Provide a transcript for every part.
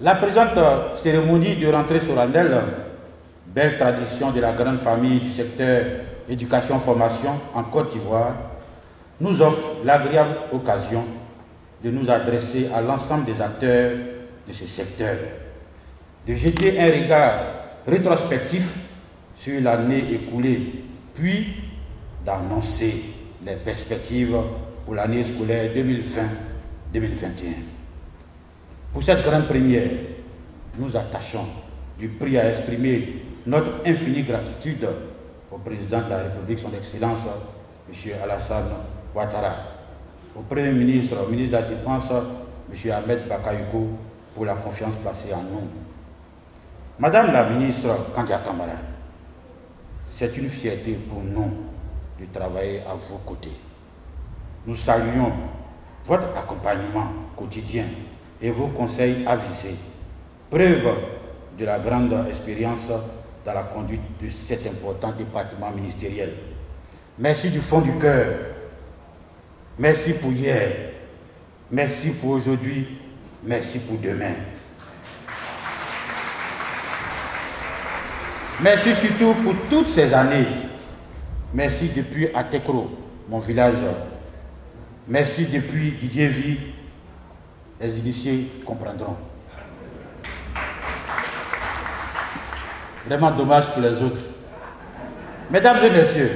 La présente cérémonie de rentrée solennelle, belle tradition de la grande famille du secteur éducation-formation en Côte d'Ivoire, nous offre l'agréable occasion de nous adresser à l'ensemble des acteurs de ce secteur, de jeter un regard rétrospectif sur l'année écoulée, puis d'annoncer les perspectives pour l'année scolaire 2020-2021. Pour cette grande première, nous attachons du prix à exprimer notre infinie gratitude au président de la République, son Excellence, M. Alassane Ouattara, au Premier ministre, au ministre de la Défense, M. Ahmed Bakayoko, pour la confiance placée en nous. Madame la ministre Kandia Kamara, c'est une fierté pour nous de travailler à vos côtés. Nous saluons votre accompagnement quotidien et vos conseils avisés, preuve de la grande expérience dans la conduite de cet important département ministériel. Merci du fond du cœur. Merci pour hier. Merci pour aujourd'hui. Merci pour demain. Merci surtout pour toutes ces années. Merci depuis Atekro, mon village. Merci depuis Didier-Vie. Les initiés comprendront. Vraiment dommage pour les autres. Mesdames et messieurs,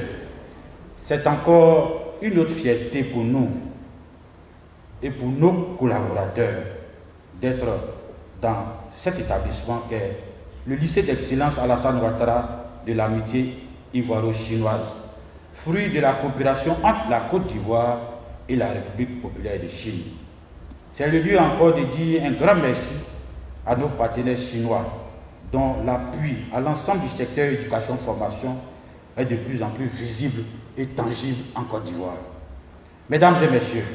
c'est encore une autre fierté pour nous et pour nos collaborateurs d'être dans cet établissement qu'est le lycée d'excellence Alassane Ouattara de l'amitié ivoiro-chinoise, fruit de la coopération entre la Côte d'Ivoire et la République populaire de Chine. C'est le lieu encore de dire un grand merci à nos partenaires chinois, dont l'appui à l'ensemble du secteur éducation-formation est de plus en plus visible et tangible en Côte d'Ivoire. Mesdames et messieurs,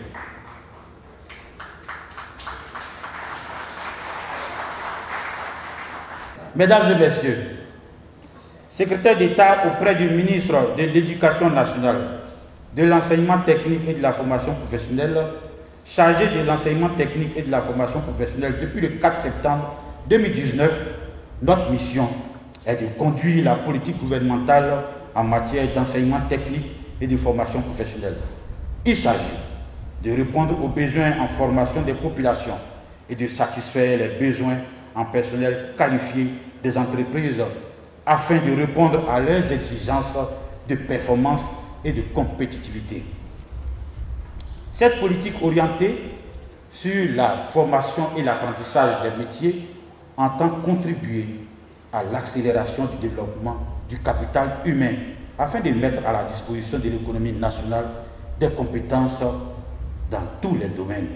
secrétaire d'État auprès du ministre de l'Éducation nationale, de l'enseignement technique et de la formation professionnelle, chargé de l'enseignement technique et de la formation professionnelle depuis le 4 septembre 2019, notre mission est de conduire la politique gouvernementale en matière d'enseignement technique et de formation professionnelle. Il s'agit de répondre aux besoins en formation des populations et de satisfaire les besoins en personnel qualifié des entreprises afin de répondre à leurs exigences de performance et de compétitivité. Cette politique orientée sur la formation et l'apprentissage des métiers entend contribuer à l'accélération du développement du capital humain afin de mettre à la disposition de l'économie nationale des compétences dans tous les domaines,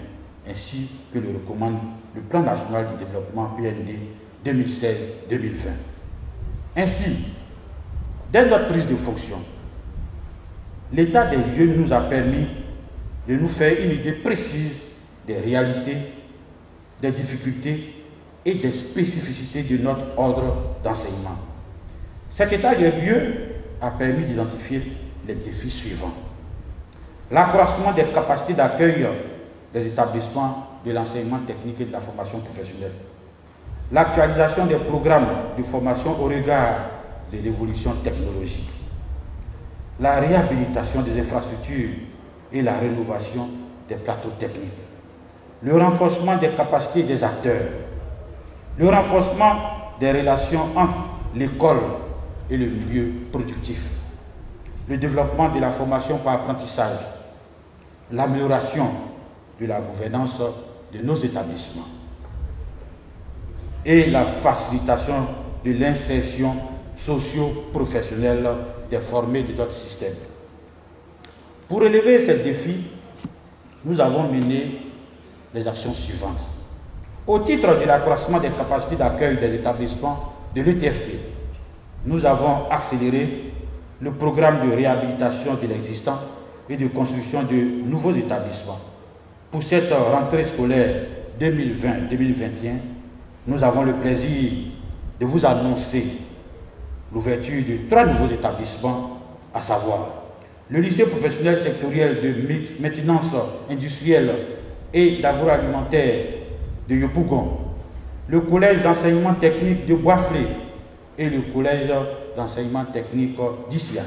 ainsi que le recommande le Plan national du développement PND 2016-2020. Ainsi, dès notre prise de fonction, l'état des lieux nous a permis de nous faire une idée précise des réalités, des difficultés et des spécificités de notre ordre d'enseignement. Cet état des lieux a permis d'identifier les défis suivants. L'accroissement des capacités d'accueil des établissements de l'enseignement technique et de la formation professionnelle. L'actualisation des programmes de formation au regard de l'évolution technologique. La réhabilitation des infrastructures et la rénovation des plateaux techniques. Le renforcement des capacités des acteurs. Le renforcement des relations entre l'école et le milieu productif. Le développement de la formation par apprentissage. L'amélioration de la gouvernance de nos établissements. Et la facilitation de l'insertion socio-professionnelle des formés de notre système. Pour relever ces défis, nous avons mené les actions suivantes. Au titre de l'accroissement des capacités d'accueil des établissements de l'ETFP, nous avons accéléré le programme de réhabilitation de l'existant et de construction de nouveaux établissements. Pour cette rentrée scolaire 2020-2021, nous avons le plaisir de vous annoncer l'ouverture de 3 nouveaux établissements, à savoir le lycée professionnel sectoriel de maintenance industrielle et d'agroalimentaire de Yopougon, le collège d'enseignement technique de Boisflé et le collège d'enseignement technique d'Issia.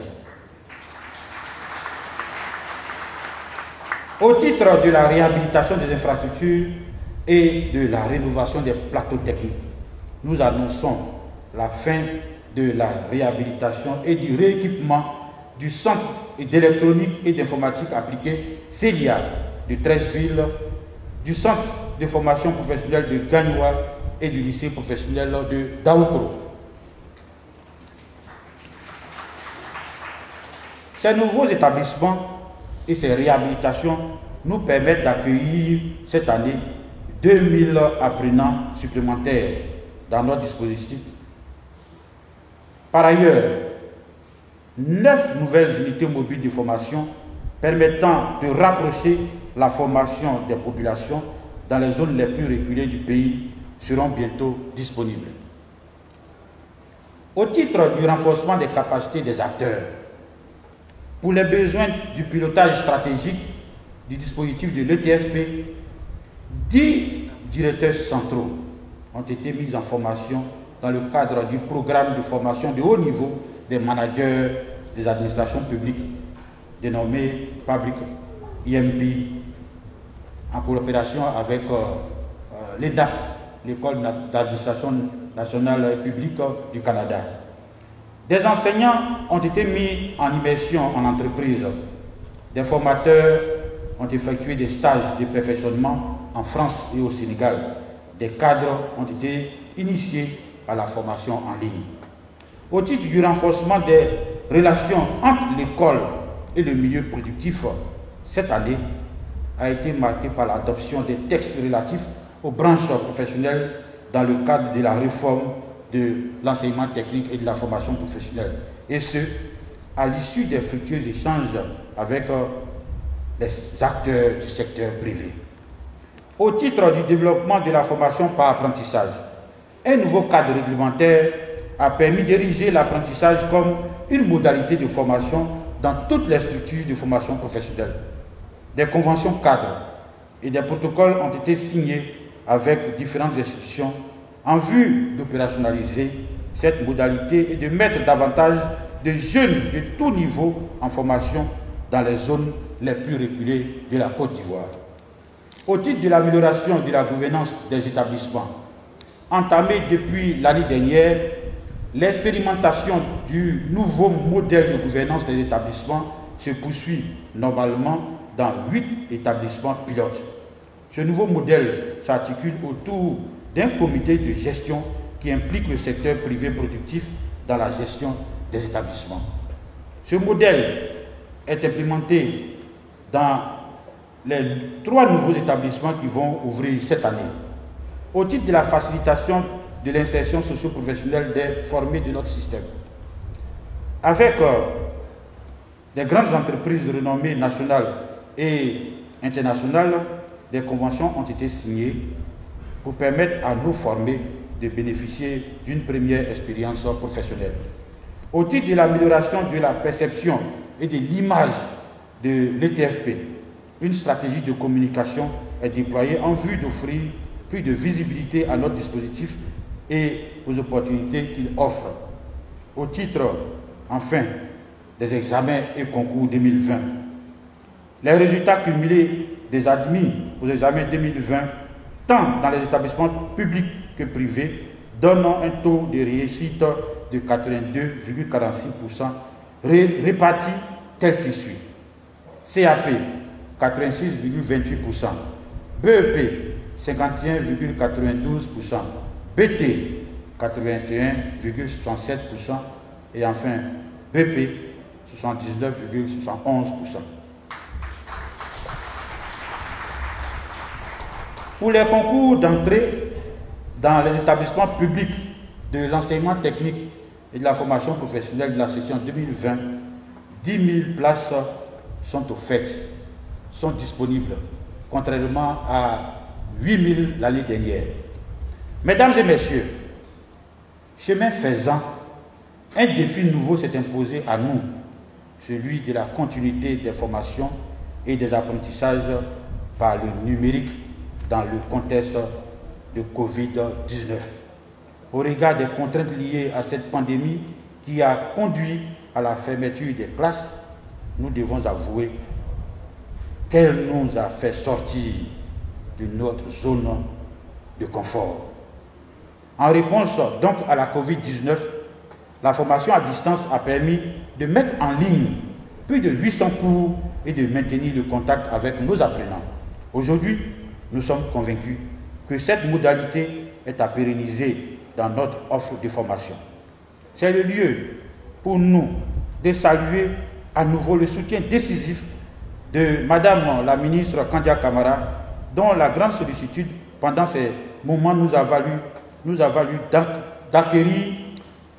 Au titre de la réhabilitation des infrastructures et de la rénovation des plateaux techniques, nous annonçons la fin de la réhabilitation et du rééquipement du centre d'électronique et d'informatique appliquée CELIA de Treichville, du centre de formation professionnelle de Gagnoua et du lycée professionnel de Daoukro. Ces nouveaux établissements et ces réhabilitations nous permettent d'accueillir cette année 2000 apprenants supplémentaires dans notre dispositif. Par ailleurs, 9 nouvelles unités mobiles de formation permettant de rapprocher la formation des populations dans les zones les plus reculées du pays seront bientôt disponibles. Au titre du renforcement des capacités des acteurs, pour les besoins du pilotage stratégique du dispositif de l'ETFP, 10 directeurs centraux ont été mis en formation dans le cadre du programme de formation de haut niveau des managers des administrations publiques dénommé Public IMP en coopération avec l'EDAP, l'École d'administration nationale publique du Canada. Des enseignants ont été mis en immersion en entreprise. Des formateurs ont effectué des stages de perfectionnement en France et au Sénégal. Des cadres ont été initiés à la formation en ligne. Au titre du renforcement des relations entre l'école et le milieu productif, cette année a été marquée par l'adoption des textes relatifs aux branches professionnelles dans le cadre de la réforme de l'enseignement technique et de la formation professionnelle, et ce, à l'issue des fructueux échanges avec les acteurs du secteur privé. Au titre du développement de la formation par apprentissage, un nouveau cadre réglementaire a permis d'ériger l'apprentissage comme une modalité de formation dans toutes les structures de formation professionnelle. Des conventions cadres et des protocoles ont été signés avec différentes institutions en vue d'opérationnaliser cette modalité et de mettre davantage de jeunes de tous niveaux en formation dans les zones les plus reculées de la Côte d'Ivoire. Au titre de l'amélioration de la gouvernance des établissements, entamée depuis l'année dernière, l'expérimentation du nouveau modèle de gouvernance des établissements se poursuit normalement dans 8 établissements pilotes. Ce nouveau modèle s'articule autour d'un comité de gestion qui implique le secteur privé productif dans la gestion des établissements. Ce modèle est implémenté dans les 3 nouveaux établissements qui vont ouvrir cette année. Au titre de la facilitation de l'insertion socio-professionnelle des formés de notre système. Avec des grandes entreprises renommées nationales et internationales, des conventions ont été signées pour permettre à nos formés de bénéficier d'une première expérience professionnelle. Au titre de l'amélioration de la perception et de l'image de l'ETFP, une stratégie de communication est déployée en vue d'offrir plus de visibilité à notre dispositif et aux opportunités qu'il offre. Au titre, enfin, des examens et concours 2020, les résultats cumulés des admis aux examens 2020, tant dans les établissements publics que privés, donnent un taux de réussite de 82,46%, répartis tel qu'il suit. CAP, 86,28%, BEP, 51,92%, BT, 81,67% et enfin BP, 79,71%. Pour les concours d'entrée dans les établissements publics de l'enseignement technique et de la formation professionnelle de la session 2020, 10 000 places sont offertes, sont disponibles, contrairement à 8 000 l'année dernière. Mesdames et messieurs, chemin faisant, un défi nouveau s'est imposé à nous, celui de la continuité des formations et des apprentissages par le numérique dans le contexte de Covid-19. Au regard des contraintes liées à cette pandémie qui a conduit à la fermeture des classes, nous devons avouer qu'elle nous a fait sortir de notre zone de confort. En réponse donc à la Covid-19, la formation à distance a permis de mettre en ligne plus de 800 cours et de maintenir le contact avec nos apprenants. Aujourd'hui, nous sommes convaincus que cette modalité est à pérenniser dans notre offre de formation. C'est le lieu pour nous de saluer à nouveau le soutien décisif de Madame la ministre Kandia Camara, dont la grande sollicitude pendant ces moments nous a valu d'acquérir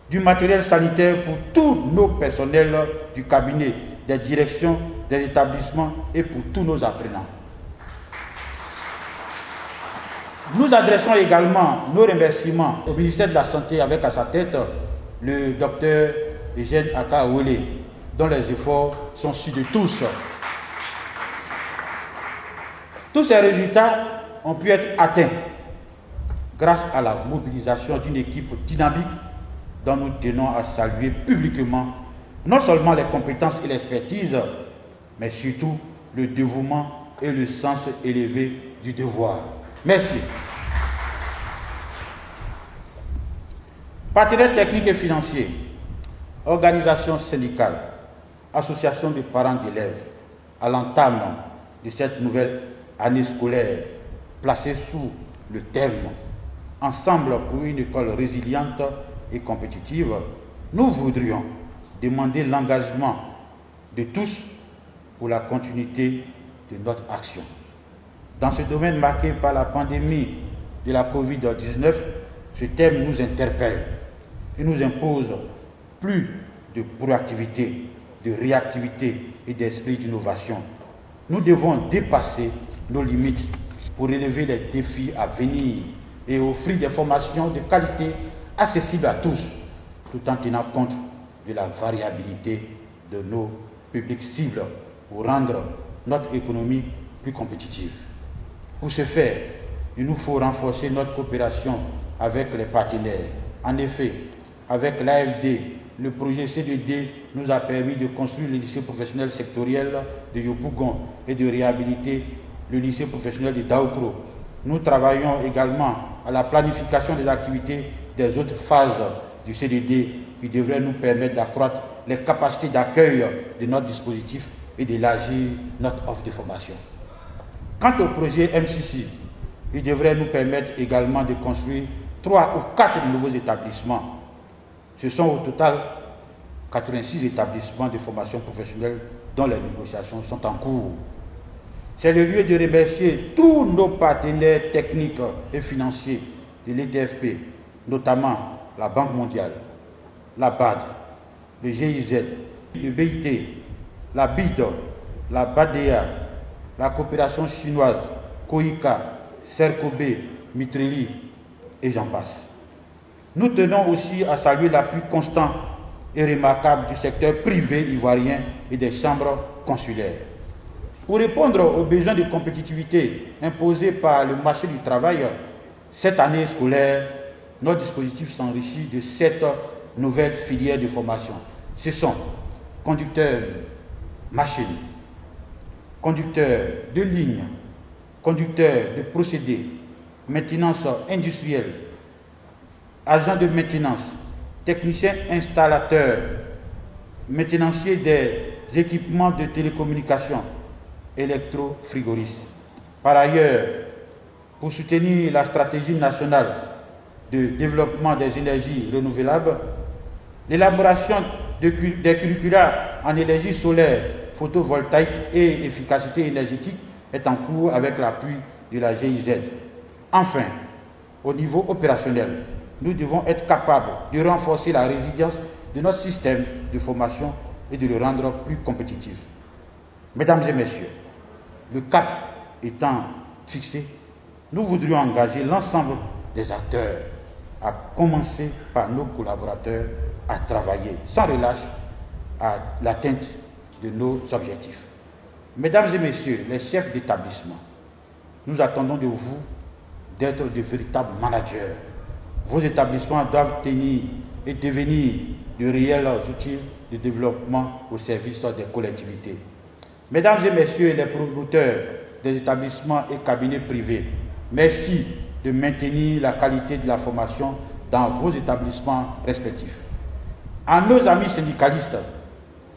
du matériel sanitaire pour tous nos personnels du cabinet, des directions, des établissements et pour tous nos apprenants. Nous adressons également nos remerciements au ministère de la Santé avec à sa tête le docteur Eugène Akaouele, dont les efforts sont ceux de tous. Tous ces résultats ont pu être atteints grâce à la mobilisation d'une équipe dynamique dont nous tenons à saluer publiquement non seulement les compétences et l'expertise, mais surtout le dévouement et le sens élevé du devoir. Merci. Partenaires techniques et financiers, organisations syndicales, associations de parents d'élèves, à l'entame de cette nouvelle année scolaire placée sous le terme « Ensemble pour une école résiliente et compétitive », nous voudrions demander l'engagement de tous pour la continuité de notre action. Dans ce domaine marqué par la pandémie de la Covid-19, ce thème nous interpelle et nous impose plus de proactivité, de réactivité et d'esprit d'innovation. Nous devons dépasser nos limites pour relever les défis à venir et offrir des formations de qualité accessibles à tous, tout en tenant compte de la variabilité de nos publics cibles pour rendre notre économie plus compétitive. Pour ce faire, il nous faut renforcer notre coopération avec les partenaires. En effet, avec l'AFD, le projet C2D nous a permis de construire le lycée professionnel sectoriel de Yopougon et de réhabiliter le lycée professionnel de Daoukro. Nous travaillons également à la planification des activités des autres phases du C2D qui devraient nous permettre d'accroître les capacités d'accueil de notre dispositif et d'élargir notre offre de formation. Quant au projet MCC, il devrait nous permettre également de construire 3 ou 4 nouveaux établissements. Ce sont au total 86 établissements de formation professionnelle dont les négociations sont en cours. C'est le lieu de remercier tous nos partenaires techniques et financiers de l'EDFP, notamment la Banque mondiale, la BAD, le GIZ, le BIT, la BID, la BADEA, la coopération chinoise, COICA, CERCOB, Mitreli et j'en passe. Nous tenons aussi à saluer l'appui constant et remarquable du secteur privé ivoirien et des chambres consulaires. Pour répondre aux besoins de compétitivité imposés par le marché du travail, cette année scolaire, notre dispositif s'enrichit de 7 nouvelles filières de formation. Ce sont conducteurs machines, conducteurs de ligne, conducteurs de procédés, maintenance industrielle, agents de maintenance, techniciens installateurs, maintenanciers des équipements de télécommunication, électro-frigoristes. Par ailleurs, pour soutenir la stratégie nationale de développement des énergies renouvelables, l'élaboration des curricula en énergie solaire, photovoltaïque et efficacité énergétique est en cours avec l'appui de la GIZ. Enfin, au niveau opérationnel, nous devons être capables de renforcer la résilience de notre système de formation et de le rendre plus compétitif. Mesdames et messieurs, le cap étant fixé, nous voudrions engager l'ensemble des acteurs, à commencer par nos collaborateurs, à travailler sans relâche à l'atteinte de nos objectifs. Mesdames et messieurs, les chefs d'établissement, nous attendons de vous d'être de véritables managers. Vos établissements doivent tenir et devenir de réels outils de développement au service des collectivités. Mesdames et messieurs les promoteurs des établissements et cabinets privés, merci de maintenir la qualité de la formation dans vos établissements respectifs. À nos amis syndicalistes,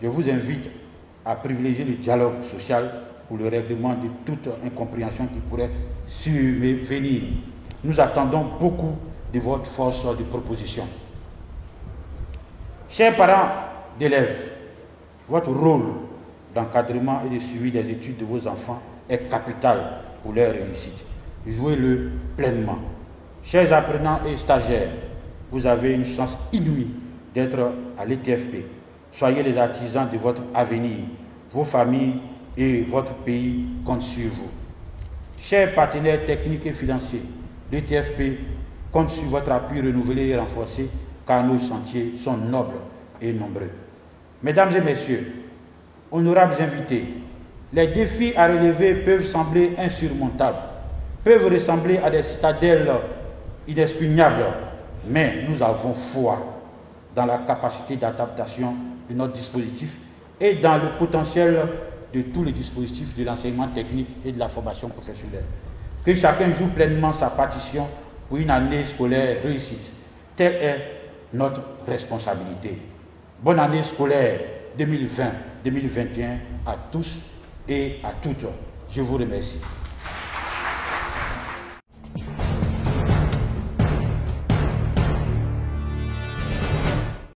je vous invite à privilégier le dialogue social pour le règlement de toute incompréhension qui pourrait survenir. Nous attendons beaucoup de votre force de proposition. Chers parents d'élèves, votre rôle d'encadrement et de suivi des études de vos enfants est capital pour leur réussite. Jouez-le pleinement. Chers apprenants et stagiaires, vous avez une chance inouïe d'être à l'ETFP. Soyez les artisans de votre avenir. Vos familles et votre pays comptent sur vous. Chers partenaires techniques et financiers, l'ETFP compte sur votre appui renouvelé et renforcé car nos chantiers sont nobles et nombreux. Mesdames et messieurs, honorables invités, les défis à relever peuvent sembler insurmontables, peuvent ressembler à des citadelles inexpugnables, mais nous avons foi dans la capacité d'adaptation de notre dispositif et dans le potentiel de tous les dispositifs de l'enseignement technique et de la formation professionnelle. Que chacun joue pleinement sa partition pour une année scolaire réussite. Telle est notre responsabilité. Bonne année scolaire 2020-2021 à tous et à toutes. Je vous remercie.